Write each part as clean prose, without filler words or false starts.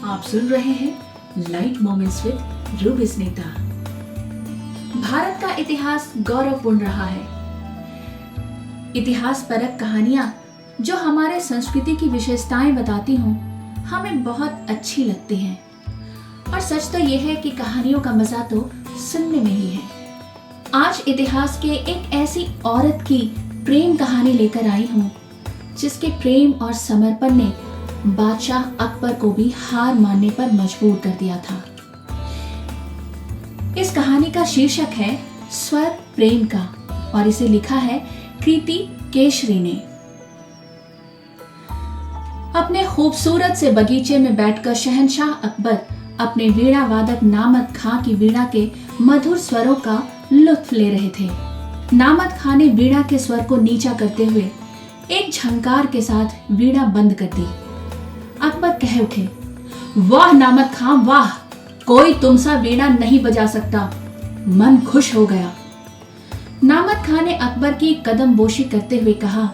आप सुन रहे हैं light moments with Ruby Sneta. Bharat का इतिहास गौरवपूर्ण रहा है। इतिहास परक कहानियां जो हमारे संस्कृति की विशेषताएं बताती हों, हमें बहुत अच्छी लगती हैं। और सच तो यह है कि कहानियों का मजा तो सुनने में ही है। आज इतिहास के एक ऐसी औरत की प्रेम कहानी लेकर आई हूँ जिसके प्रेम और समर्पण ने बादशाह अकबर को भी हार मानने पर मजबूर कर दिया था। इस कहानी का शीर्षक है स्वर प्रेम का और इसे लिखा है कृति केशरी ने। अपने खूबसूरत से बगीचे में बैठकर शहंशाह अकबर अपने वीणा वादक नामद खां की वीणा के मधुर स्वरों का लुत्फ ले रहे थे। नामद खां ने वीणा के स्वर को नीचा करते हुए एक झंकार के साथ वीणा बंद कर दी। अकबर कह उठे, वाह नामद खां वाह, कोई तुमसा वीणा नहीं बजा सकता। मन खुश हो गया। नामद खां ने अकबर की कदम बोशी करते हुए कहा,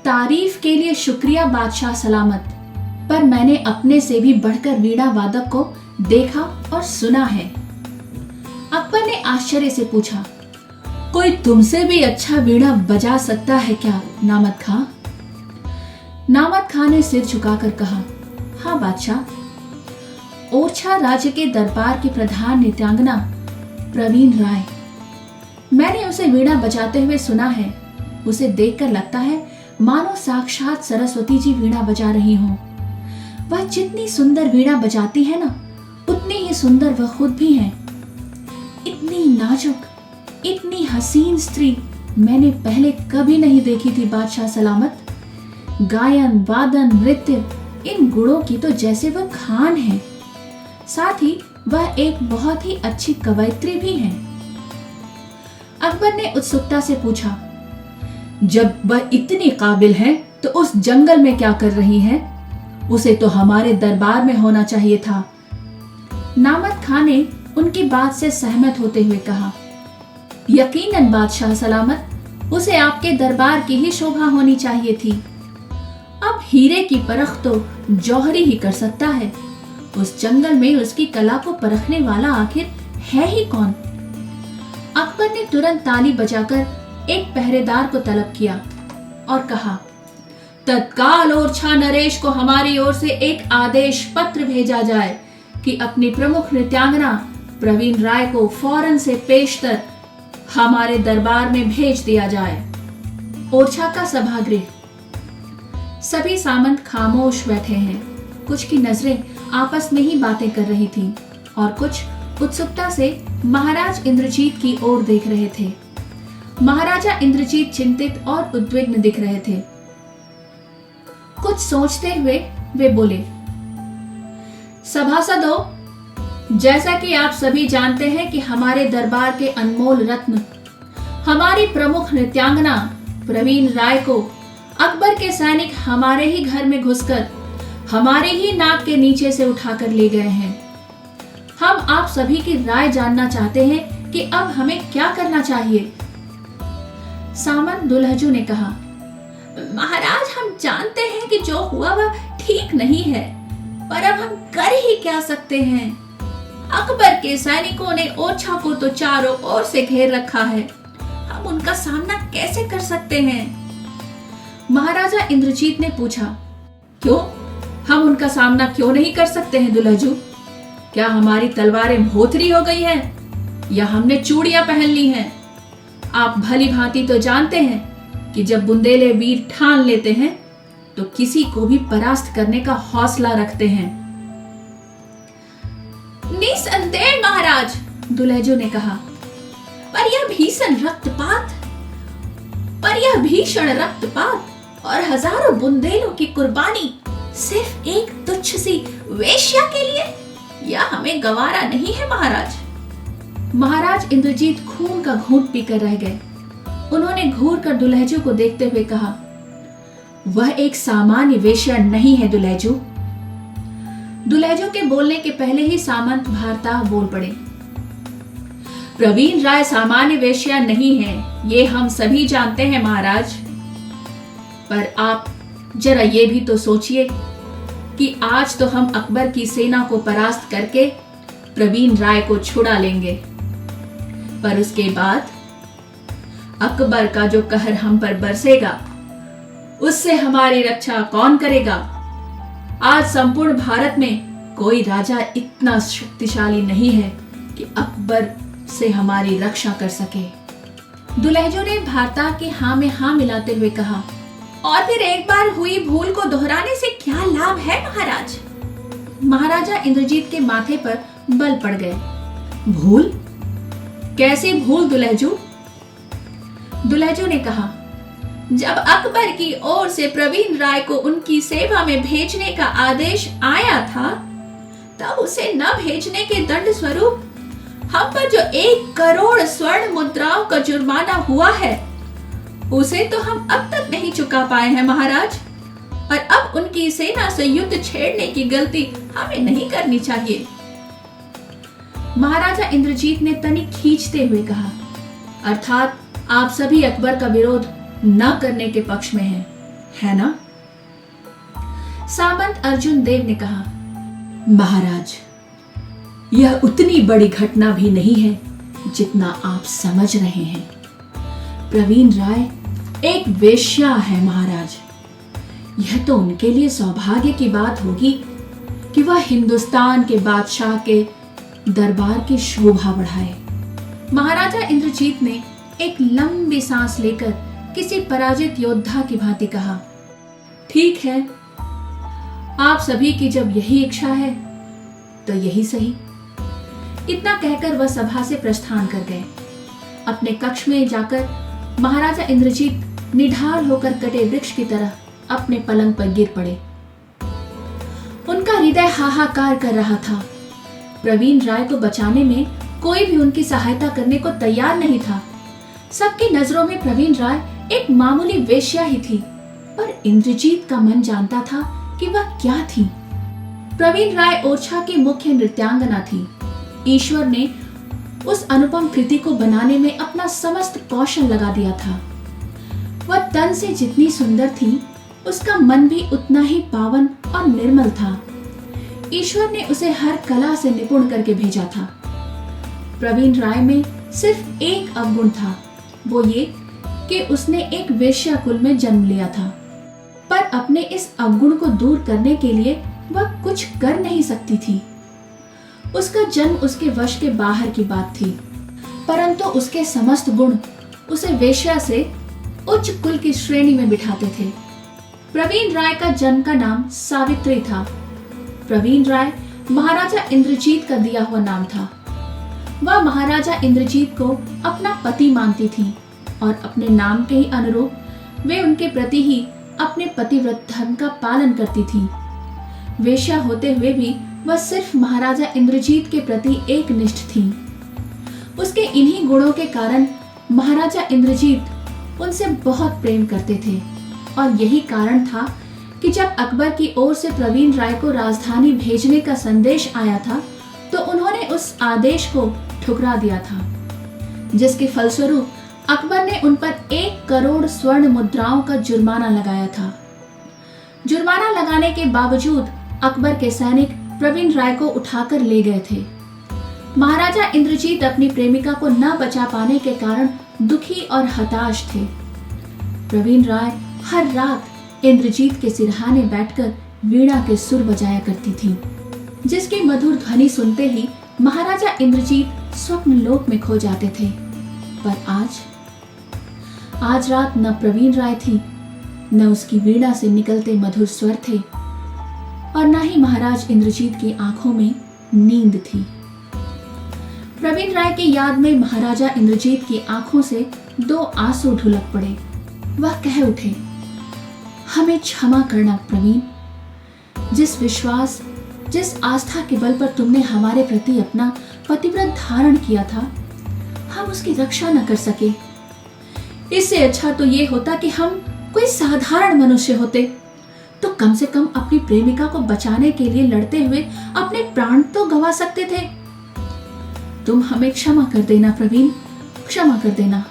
तारीफ के लिए शुक्रिया बादशाह सलामत, पर मैंने अपने से भी बढ़कर वीणा वादक को देखा और सुना है। अकबर ने आश्चर्य से पूछा, कोई तुमसे भी अच्छा वीणा बजा सकता है क्या नामद खां? नामद खां ने सिर झुकाकर कहा, हाँ बादशाह। ओरछा राज्य के दरबार की प्रधान नृत्यांगना प्रवीण राय, मैंने उसे वीणा बजाते हुए सुना है। उसे देखकर लगता है मानो साक्षात सरस्वती जी वीणा बजा रही हों। वह जितनी सुंदर वीणा बजाती है ना, उतनी ही सुंदर वह खुद भी है। इतनी नाजुक, इतनी हसीन स्त्री मैंने पहले कभी नहीं देखी थी बादशाह सलामत। गायन, वादन, नृत्य, इन गुणों की तो जैसे वह खान है। साथ ही वह एक बहुत ही अच्छी कवयित्री भी है। अकबर ने उत्सुकता से पूछा, जब वह इतनी काबिल है तो उस जंगल में क्या कर रही है? उसे तो हमारे दरबार में होना चाहिए था। नामद खां ने उनकी बात से सहमत होते हुए कहा, यकीनन बादशाह सलामत, उसे आपके दरबार की ही शोभा होनी चाहिए थी। अब हीरे की परख तो जौहरी ही कर सकता है। उस जंगल में उसकी कला को परखने वाला आखिर है ही कौन? अकबर ने तुरंत ताली बजाकर एक पहरेदार को तलब किया और कहा, तत्काल ओरछा नरेश को हमारी ओर से एक आदेश पत्र भेजा जाए कि अपनी प्रमुख नृत्यांगना प्रवीण राय को फौरन से पेशतर हमारे दरबार में भेज दिया जाए। ओरछा का सभागृह। सभी सामंत खामोश बैठे हैं। कुछ की नजरें आपस में ही बातें कर रही थीं और कुछ उत्सुकता से महाराज इंद्रजीत की ओर देख रहे थे। महाराजा इंद्रजीत चिंतित और उद्विग्न दिख रहे थे। कुछ सोचते हुए वे बोले, सभासदों, जैसा कि आप सभी जानते हैं कि हमारे दरबार के अनमोल रत्न हमारी प्रमुख नृत्यांगना प्रवीण राय को अकबर के सैनिक हमारे ही घर में घुसकर हमारे ही नाक के नीचे से उठाकर ले गए हैं। हम आप सभी की राय जानना चाहते हैं कि अब हमें क्या करना चाहिए। सामंत दुल्हजू ने कहा, महाराज, हम जानते हैं कि जो हुआ वह ठीक नहीं है, पर अब हम कर ही क्या सकते हैं? अकबर के सैनिकों ने ओरछा को तो चारों ओर से घेर रखा है। हम उनका सामना कैसे कर सकते हैं? महाराजा इंद्रजीत ने पूछा, क्यों? हम उनका सामना क्यों नहीं कर सकते हैं दुल्हजू? क्या हमारी तलवारें भोथरी हो गई हैं या हमने चूड़ियां पहन ली हैं? आप भली भांति तो जानते हैं कि जब बुंदेले वीर ठान लेते हैं तो किसी को भी परास्त करने का हौसला रखते हैं। निसंदेह महाराज, दुल्हजू ने कहा, पर यह भीषण रक्तपात और हजारों बुंदेलों की कुर्बानी सिर्फ एक तुच्छ सी वेश्या के लिए, यह हमें गवारा नहीं है महाराज। महाराज इंद्रजीत खून का घूंट पीकर रह गए। उन्होंने घूर कर दुल्हजू को देखते हुए कहा, वह एक सामान्य वेश्या नहीं है दुल्हजू। दुल्हजू के बोलने के पहले ही सामंत भारता बोल पड़े, प्रवीण राय सामान्य वेश्या नहीं है, ये हम सभी जानते हैं महाराज। पर आप जरा ये भी तो सोचिए कि आज तो हम अकबर की सेना को परास्त करके प्रवीण राय को छुड़ा लेंगे, पर उसके बाद अकबर का जो कहर हम पर बरसेगा उससे हमारी रक्षा कौन करेगा। आज संपूर्ण भारत में कोई राजा इतना शक्तिशाली नहीं है कि अकबर से हमारी रक्षा कर सके। दुलहजो ने भारता के हाँ में हाँ मिलाते हुए कहा, और फिर एक बार हुई भूल को दोहराने से क्या लाभ है महाराज। महाराजा इंद्रजीत के माथे पर बल पड़ गए। भूल? कैसी भूल दुलहजो? दुलहजो ने कहा, जब अकबर की ओर से प्रवीण राय को उनकी सेवा में भेजने का आदेश आया था, तब उसे न भेजने के दंड स्वरूप हम पर जो 1 करोड़ स्वर्ण मुद्राओं का जुर्माना हुआ है, उसे तो हम अब तक नहीं चुका पाए हैं महाराज। और अब उनकी सेना से युद्ध छेड़ने की गलती हमें नहीं करनी चाहिए। महाराजा इंद्रजीत ने तनिक खींचते हुए कहा, अर्थात आप सभी अकबर का विरोध न करने के पक्ष में हैं, है ना? सामंत अर्जुन देव ने कहा, महाराज, यह उतनी बड़ी घटना भी नहीं है जितना आप समझ रहे हैं। प्रवीण राय एक वेश्या है महाराज। यह तो उनके लिए सौभाग्य की बात होगी कि वह हिंदुस्तान के बादशाह के दरबार की शोभा बढ़ाए। महाराजा इंद्रजीत ने एक लंबी सांस लेकर किसी पराजित योद्धा की भांति कहा, ठीक है, आप सभी की जब यही इच्छा है तो यही सही। इतना कहकर वह सभा से प्रस्थान कर गए। अपने कक्ष में जाकर महाराजा इंद्रजीत निढाल होकर कटे वृक्ष की तरह अपने पलंग पर गिर पड़े। उनका हृदय हाहाकार कर रहा था। प्रवीण राय को बचाने में कोई भी उनकी सहायता करने को तैयार नहीं था। सबकी नजरों में प्रवीण राय एक मामूली वेश्या ही थी, पर इंद्रजीत का मन जानता था कि वह क्या थी। प्रवीण राय ओरछा की मुख्य नृत्यांगना थी। ईश्वर ने उस अनुपम कृति को बनाने में अपना समस्त कौशल लगा दिया था। वह तन से जितनी सुंदर थी, उसका मन भी उतना ही पावन और निर्मल था। ईश्वर ने उसे हर कला से निपुण करके भेजा था। प्रवीण राय में सिर्फ एक अवगुण था, वो ये कि उसने एक वेश्या कुल में जन्म लिया था, पर अपने इस अवगुण को दूर करने के लिए वह कुछ कर नहीं सकती थी। उसका जन्म उसके वश के बाहर की बात थी, परंतु उसके समस्त गुण उसे वेश्या से उच्च कुल की श्रेणी में बिठाते थे। प्रवीण राय का जन्म का नाम सावित्री था। प्रवीण राय महाराजा इंद्रजीत का दिया हुआ नाम था। वह महाराजा इंद्रजीत को अपना पति मानती थी और अपने नाम के ही अनुरूप वे उनके प्रति ही अपने पतिव्रत धर्म का पालन करती थी। वेश्या होते हुए भी वह सिर्फ महाराजा इंद्रजीत के प्रति एक निष्ठ थी। उसके इन्हीं गुणों के कारण महाराजा इंद्रजीत उनसे बहुत प्रेम करते थे, और यही कारण था कि जब अकबर की ओर से प्रवीण राय को राजधानी भेजने का संदेश आया था, तो उन्होंने उस आदेश को ठुकरा दिया था, जिसके फलस्वरूप अकबर ने उन पर 1 करोड़ स्वर्ण मुद्राओं का जुर्माना लगाया था। जुर्माना लगाने के बावजूद अकबर के सैनिक प्रवीण राय को उठाकर ले गए थे। महाराजा इंद्रजीत अपनी प्रेमिका को न बचा पाने के कारण दुखी और हताश थे। प्रवीण राय हर रात इंद्रजीत के सिरहाने बैठकर वीणा के सुर बजाया करती थी, जिसकी मधुर ध्वनि सुनते ही महाराजा इंद्रजीत स्वप्न लोक में खो जाते थे। पर आज रात न प्रवीण राय थी, न उसकी वीणा से निकलते मधुर स्वर थे, और न ही महाराज इंद्रजीत की आंखों में नींद थी। प्रवीण राय की याद में महाराजा इंद्रजीत की आंखों से 2 आंसू ढुलक पड़े। वह कह उठे, हमें क्षमा करना प्रवीण। जिस विश्वास, जिस आस्था के बल पर तुमने हमारे प्रति अपना पतिव्रत धारण किया था, हम उसकी रक्षा न कर सके। इससे अच्छा तो ये होता कि हम कोई साधारण मनुष्य होते, तो कम से कम अपनी प्रेमिका को बचाने के लिए लड़ते हुए अपने प्राण तो गंवा सकते थे। तुम हमें क्षमा कर देना प्रवीण, क्षमा कर देना।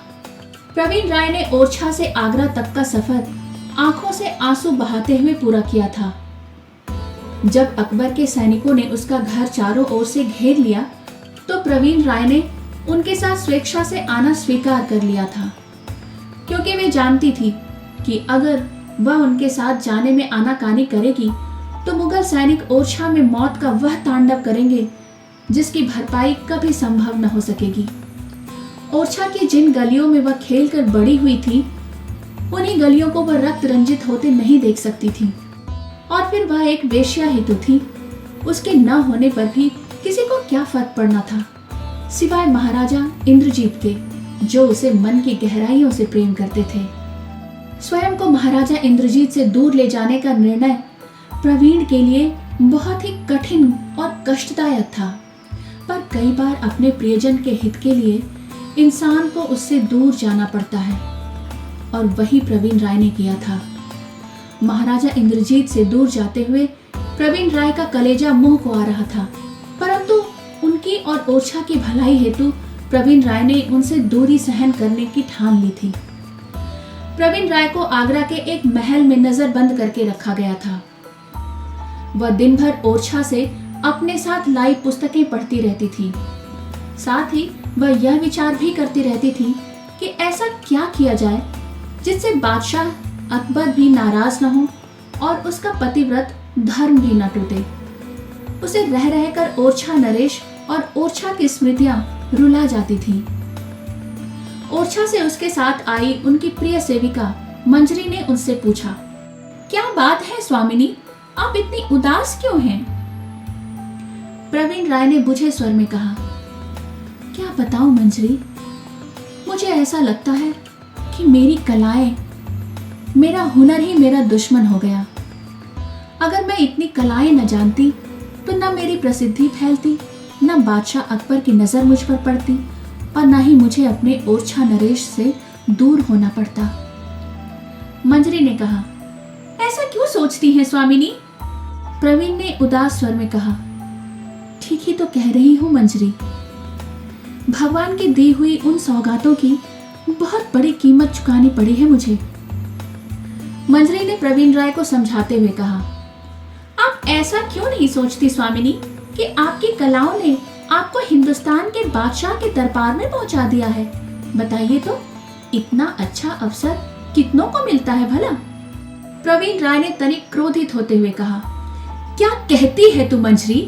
प्रवीण राय ने ओरछा से आगरा तक का सफर आंखों से आंसू बहाते हुए पूरा किया था। जब अकबर के सैनिकों ने उसका घर चारों ओर से घेर लिया तो प्रवीण राय ने उनके साथ स्वेच्छा से आना स्वीकार कर लिया था, क्योंकि वे जानती थी कि अगर वह उनके साथ जाने में आनाकानी करेगी तो मुगल सैनिक ओरछा में मौत का वह तांडव करेंगे जिसकी भरपाई कभी संभव न हो सकेगी। ओरछा की जिन गलियों में वह खेलकर बड़ी हुई थी, उन्हीं गलियों को वह रक्त रंजित होते नहीं देख सकती थी। और फिर वह एक वेश्या ही तो थी, उसके न होने पर भी किसी को क्या फर्क पड़ना था, सिवाय महाराजा इंद्रजीत के, जो उसे मन की गहराइयों से प्रेम करते थे। स्वयं को महाराजा इंद्रजीत से दूर ले जाने का निर्णय प्रवीण के लिए बहुत ही कठिन और कष्टदायक था, पर कई बार अपने प्रियजन के हित के लिए इंसान को उससे दूर जाना पड़ता है, और वही प्रवीण राय ने किया था। महाराजा इंद्रजीत से दूर जाते हुए प्रवीण राय का कलेजा मुंह को आ रहा था, परंतु उनकी और ओरछा की भलाई हेतु प्रवीण राय ने उनसे दूरी सहन करने की ठान ली थी। प्रवीण राय को आगरा के एक महल में नजर बंद करके रखा गया था। वह दिन भर ओरछा से अपने साथ लाई पुस्तकें पढ़ती रहती थी। साथ ही वह यह विचार भी करती रहती थी कि ऐसा क्या किया जाए जिससे बादशाह अकबर भी नाराज न हो और उसका पतिव्रत धर्म भी न टूटे। उसे रह रहकर ओरछा नरेश और ओरछा की स्मृतियां रुला जाती थी। ओरछा से उसके साथ आई उनकी प्रिय सेविका मंजरी ने उनसे पूछा, क्या बात है स्वामिनी, आप इतनी उदास क्यों हैं? प्रवीण राय ने बुझे स्वर में कहा, क्या बताऊं मंजरी, मुझे ऐसा लगता है कि मेरी कलाएं, मेरा हुनर ही मेरा दुश्मन हो गया। अगर मैं इतनी कलाएं न जानती तो न मेरी प्रसिद्धि फैलती, न बादशाह अकबर की नजर मुझ पर पड़ती, और न ही मुझे अपने ओरछा नरेश से दूर होना पड़ता। मंजरी ने कहा, ऐसा क्यों सोचती हैं स्वामिनी? प्रवीण ने उदास स्वर में कहा, ठीक ही तो कह रही हूं मंजरी, भगवान की दी हुई उन सौगातों की बहुत बड़ी कीमत चुकानी पड़ी है मुझे। मंजरी ने प्रवीण राय को समझाते हुए कहा, आप ऐसा क्यों नहीं सोचती स्वामिनी कि आपकी कलाओं ने आपको हिंदुस्तान के बादशाह के दरबार में पहुंचा दिया है। बताइए तो, इतना अच्छा अवसर कितनों को मिलता है भला? प्रवीण राय ने तनिक क्रोधित होते हुए कहा, क्या कहती है तू मंजरी?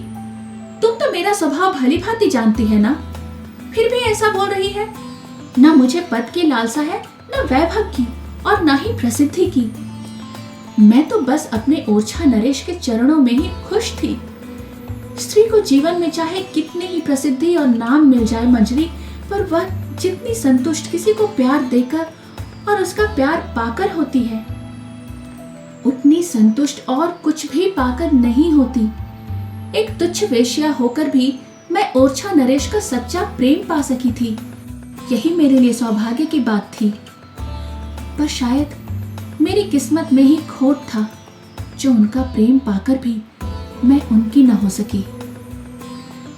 तुम तो मेरा स्वभाव भली भांति जानती है ना, फिर भी ऐसा बोल रही है। न मुझे पद की लालसा है, न वैभव की, और न ही प्रसिद्धि की। मैं तो बस अपने ओरछा नरेश के चरणों में ही खुश थी। स्त्री को जीवन में चाहे कितनी ही प्रसिद्धि और नाम मिल जाए मंजरी, पर वह जितनी संतुष्ट किसी को प्यार देकर और उसका प्यार पाकर होती है, उतनी संतुष्ट और कुछ भी पाकर नहीं होती। एक तुच्छ वेश्या होकर भी मैं ओरछा नरेश का सच्चा प्रेम पा सकी थी। यही मेरे लिए सौभाग्य की बात थी, पर शायद मेरी किस्मत में ही खोट था जो उनका प्रेम पाकर भी मैं उनकी न हो सकी।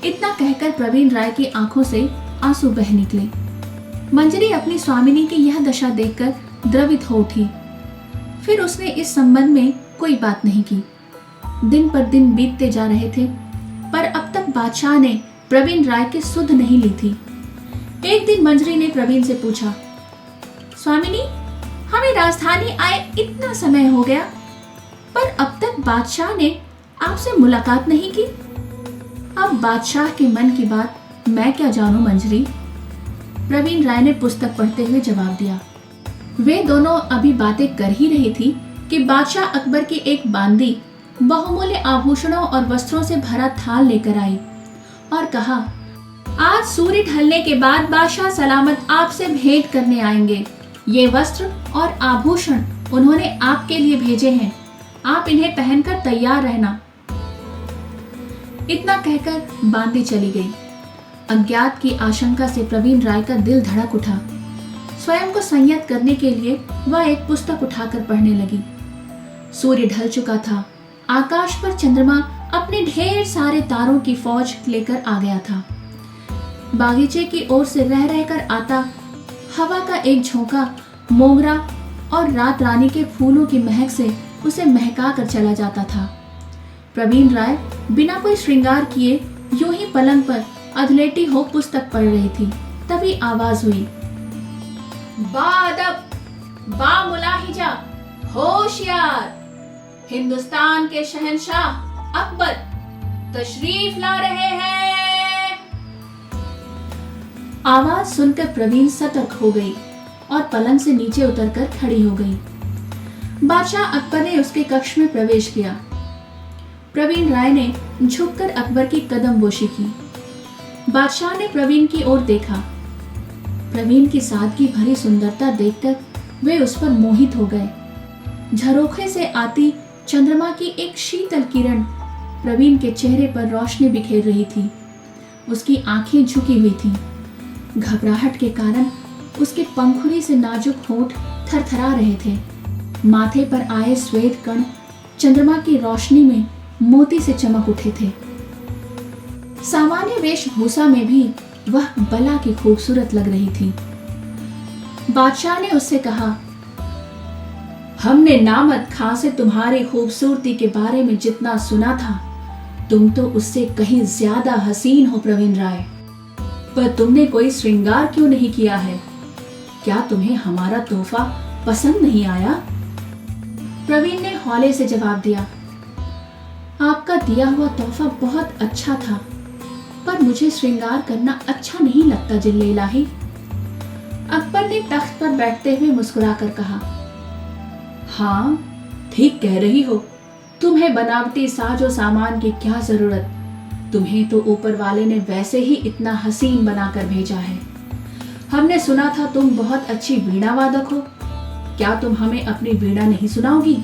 इतना कहकर प्रवीण राय की आंखों से आंसू बह निकले। मंजरी अपनी स्वामिनी की यह दशा देखकर द्रवित हो उठी। फिर उसने इस संबंध में कोई बात नहीं की। दिन पर दिन बीतते जा रहे थे, पर अब तक बादशाह ने प्रवीण राय की सुध नहीं ली थी। एक दिन मंजरी ने प्रवीण से पूछा, स्वामिनी, हमें राजधानी आए इतना समय हो गया, पर अब तक बादशाह ने आपसे मुलाकात नहीं की। अब बादशाह के मन की बात मैं क्या जानूं मंजरी? प्रवीण राय ने पुस्तक पढ़ते हुए जवाब दिया। वे दोनों अभी बातें कर ही रही थी कि बादशाह अकबर की एक बांदी बहुमूल्य आभूषणों और वस्त्रों से भरा थाल लेकर आई और कहा, आज सूर्य ढलने के बाद बादशाह सलामत आपसे भेंट करने आएंगे। ये वस्त्र और आभूषण उन्होंने आपके लिए भेजे हैं, आप इन्हें पहनकर तैयार रहना। इतना कहकर बांदी चली गई। अज्ञात की आशंका से प्रवीण राय का दिल धड़क उठा। स्वयं को संयत करने के लिए वह एक पुस्तक उठाकर पढ़ने लगी। सूर्य ढल चुका था। आकाश पर चंद्रमा अपने ढेर सारे तारों की फौज लेकर आ गया था। बागीचे की ओर से रह रहकर आता हवा का एक झोंका मोगरा और रात रानी के फूलों की महक से उसे महका कर चला जाता था। प्रवीण राय बिना कोई श्रृंगार किए यूं ही पलंग पर अधलेटी हो पुस्तक पढ़ रही थी। तभी आवाज हुई, बादब, बा मुलाहिजा, होशियार, हिंदुस्तान के शहंशाह अकबर तशरीफ ला रहे हैं। आवाज सुनकर प्रवीण सतर्क हो गई और पलंग से नीचे उतरकर खड़ी हो गई। बादशाह अकबर ने उसके कक्ष में प्रवेश किया। प्रवीण राय ने झुककर अकबर की कदमबोशी की। बादशाह ने प्रवीण की ओर देखा। प्रवीण की सादगी भरी सुंदरता देखकर वे उस पर मोहित हो गए। झरोखे से आती चंद्रमा की एक शीतल किरण प्रवीण के चेहरे पर रोशनी बिखेर रही थी। उसकी आंखें झुकी हुई थीं। घबराहट के कारण उसके पंखुड़ी से नाजुक होंठ थरथरा रहे थे। माथे पर आए श्वेत कण चंद्रमा की रोशनी में मोती से चमक उठे थे। सामान्य वेशभूषा में भी वह बला की खूबसूरत लग रही थी। बादशाह ने उससे कहा, हमने नामद खां से तुम्हारी खूबसूरती के बारे में जितना सुना था, तुम तो उससे कहीं ज्यादा हसीन हो प्रवीण राय। पर तुमने कोई श्रृंगार क्यों नहीं किया है? क्या तुम्हें हमारा तोहफा पसंद नहीं आया? प्रवीण ने हौले से जवाब दिया, आपका दिया हुआ तोहफा बहुत अच्छा था, पर मुझे श्रृंगार करना अच्छा नहीं लगता जिल्ले इलाही। अकबर ने तख्त पर बैठते हुए मुस्कुराकर कहा, हाँ ठीक कह रही हो, तुम्हें बनावटी साजो सामान की क्या जरूरत? तुम्हें तो ऊपर वाले ने वैसे ही इतना हसीन बनाकर भेजा है। हमने सुना था तुम बहुत अच्छी वीणा वादक हो, क्या तुम हमें अपनी वीणा नहीं सुनाओगी?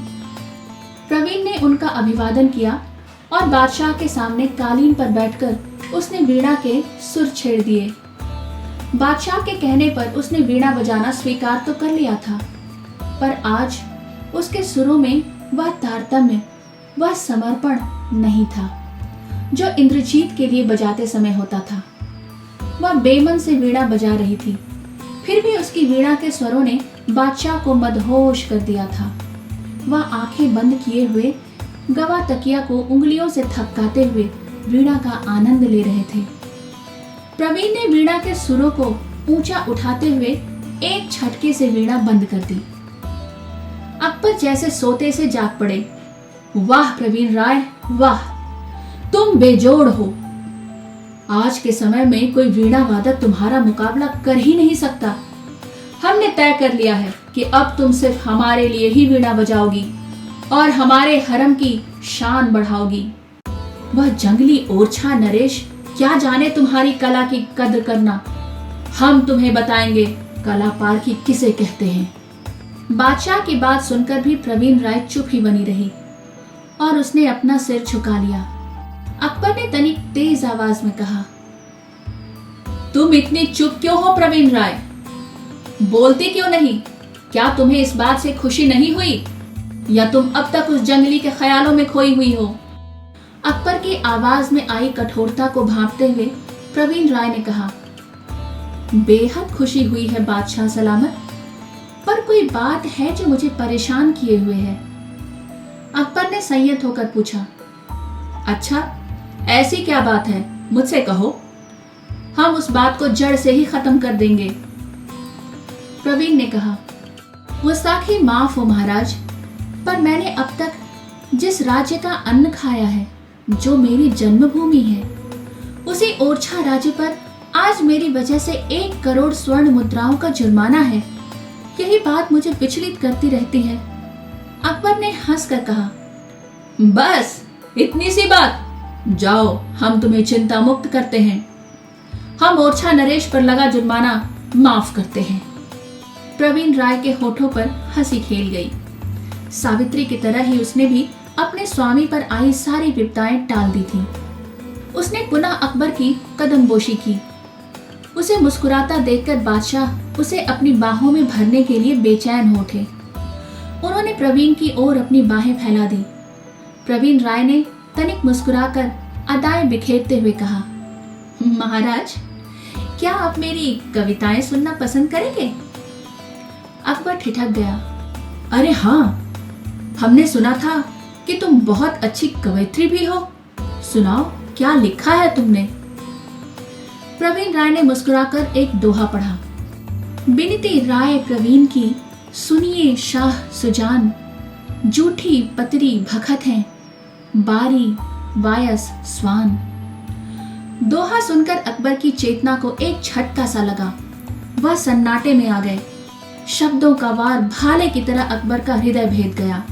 प्रवीण ने उनका अभिवादन किया और बादशाह के सामने कालीन पर बैठकर उसने वीणा के सुर छेड़ दिए। बादशाह के कहने पर उसने वीणा बजाना स्वीकार तो कर लिया था, पर आज उसके सुरों में वह तारतम्य, वह समर्पण नहीं था जो इंद्रजीत के लिए बजाते समय होता था। वह बेमन से वीणा बजा रही थी, फिर भी उसकी वीणा के स्वरों ने बादशाह को मदहोश कर दिया था। वह आंखें बंद किए हुए गवा तकिया को उंगलियों से थपकाते हुए वीणा का आनंद ले रहे थे। प्रवीण ने वीणा के सुरों को ऊंचा उठाते हुए एक झटके से वीणा बंद कर दी। अकबर जैसे सोते से जाग पड़े। वाह प्रवीण राय, वाह, तुम बेजोड़ हो। आज के समय में कोई वीणा वादक तुम्हारा मुकाबला कर ही नहीं सकता। हमने तय कर लिया है कि अब तुम सिर्फ हमारे लिए ही वीणा बजाओगी और हमारे हरम की शान बढ़ाओगी। वह जंगली ओरछा नरेश क्या जाने तुम्हारी कला की कद्र करना। हम तुम्हें बताएंगे कला पारखी किसे कहते हैं। बादशाह की बात सुनकर भी प्रवीण राय चुप ही बनी रही और उसने अपना सिर झुका लिया। अकबर ने तनिक तेज आवाज में कहा, तुम इतनी चुप क्यों हो प्रवीण राय? बोलती क्यों नहीं? क्या तुम्हें इस बात से खुशी नहीं हुई, या तुम अब तक उस जंगली के ख्यालों में खोई हुई हो? अकबर की आवाज में आई कठोरता को भांपते हुए प्रवीण राय ने कहा, बेहद खुशी हुई है बादशाह सलामत, पर कोई बात है जो मुझे परेशान किए हुए है। अकबर ने संयत होकर पूछा, अच्छा ऐसी क्या बात है, मुझसे कहो, हम उस बात को जड़ से ही खत्म कर देंगे। प्रवीण ने कहा, गुस्ताखी माफ हो महाराज, पर मैंने अब तक जिस राज्य का अन्न खाया है, जो मेरी जन्मभूमि है, उसी ओरछा राज्य पर आज मेरी वजह से 1 करोड़ स्वर्ण मुद्राओं का जुर्माना है। यही बात मुझे विचलित करती रहती है। अकबर ने हंसकर कहा, बस इतनी सी बात, जाओ हम तुम्हें चिंता मुक्त करते हैं। हम ओरछा नरेश पर लगा जुर्माना माफ करते हैं। प्रवीण राय के होठों पर हंसी खेल गई। सावित्री की तरह ही उसने भी अपने स्वामी पर आई सारी विपदाएं टाल दी थी। उसने पुनः अकबर की कदमबोशी की। उसे मुस्कुराता देखकर बादशाह उसे अपनी बाहों में भरने के लिए बेचैन हो उठे। उन्होंने प्रवीण की ओर अपनी बाहें फैला दी। प्रवीण राय ने तनिक मुस्कुराकर अदाएं बिखेरते हुए कहा, महाराज, क्या आप मेरी कविताएं सुनना पसंद करेंगे? अकबर ठिठक गया। अरे हाँ, हमने सुना था कि तुम बहुत अच्छी कवयित्री भी हो। सुनाओ, क्या लिखा है तुमने? प्रवीण राय ने मुस्कुराकर एक दोहा पढ़ा। बिनती राय प्रवीण की, सुनिए शाह सुजान, जूठी पतरी भखत हैं, बारी वायस स्वान। दोहा सुनकर अकबर की चेतना को एक झटका सा लगा। वह सन्नाटे में आ गए। शब्दों का वार भाले की तरह अकबर का हृदय भेद गया।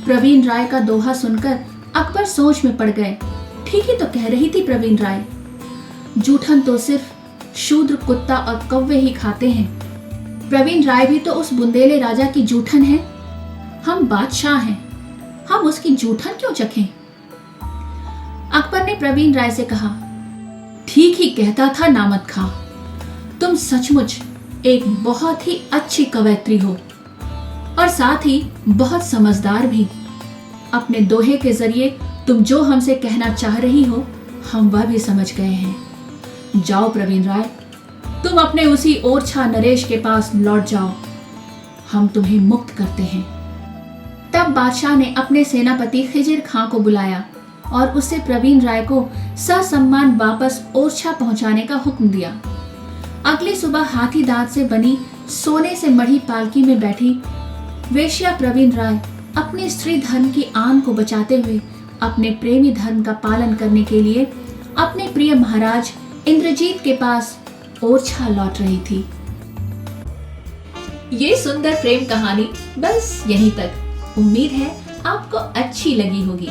प्रवीण राय का दोहा सुनकर अकबर सोच में पड़ गए। ठीक ही तो कह रही थी प्रवीण राय। जूठन तो सिर्फ शूद्र, कुत्ता और कौवे ही खाते हैं। प्रवीण राय भी तो उस बुंदेले राजा की जूठन है। हम बादशाह हैं, हम उसकी जूठन क्यों चखें? अकबर ने प्रवीण राय से कहा, ठीक ही कहता था नामद खां, तुम सचमुच एक बहुत ही अच्छी कवयित्री हो और साथ ही बहुत समझदार भी। अपने दोहे के जरिए तुम जो हमसे कहना चाह रही हो, हम वह भी समझ गए हैं। जाओ प्रवीण राय, तुम अपने उसी ओरछा नरेश के पास लौट जाओ, हम तुम्हें मुक्त करते हैं। तब बादशाह ने अपने सेनापति खिजिर खां को बुलाया और उससे प्रवीण राय को ससम्मान वापस ओरछा पहुंचाने का हुक्म दिया। अगली सुबह हाथी दांत से बनी सोने से मढ़ी पालकी में बैठी वेश्या प्रवीण राय अपने स्त्री धर्म की आन को बचाते हुए अपने प्रेमी धर्म का पालन करने के लिए अपने प्रिय महाराज इंद्रजीत के पास ओरछा लौट रही थी। ये सुंदर प्रेम कहानी बस यहीं तक। उम्मीद है आपको अच्छी लगी होगी।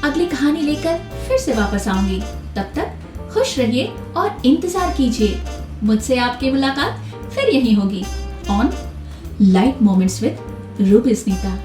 अगली कहानी लेकर फिर से वापस आऊंगी। तब तक खुश रहिए और इंतजार कीजिए। मुझसे आपकी मुलाकात फिर यहीं होगी on light moments with Ruby Sunita.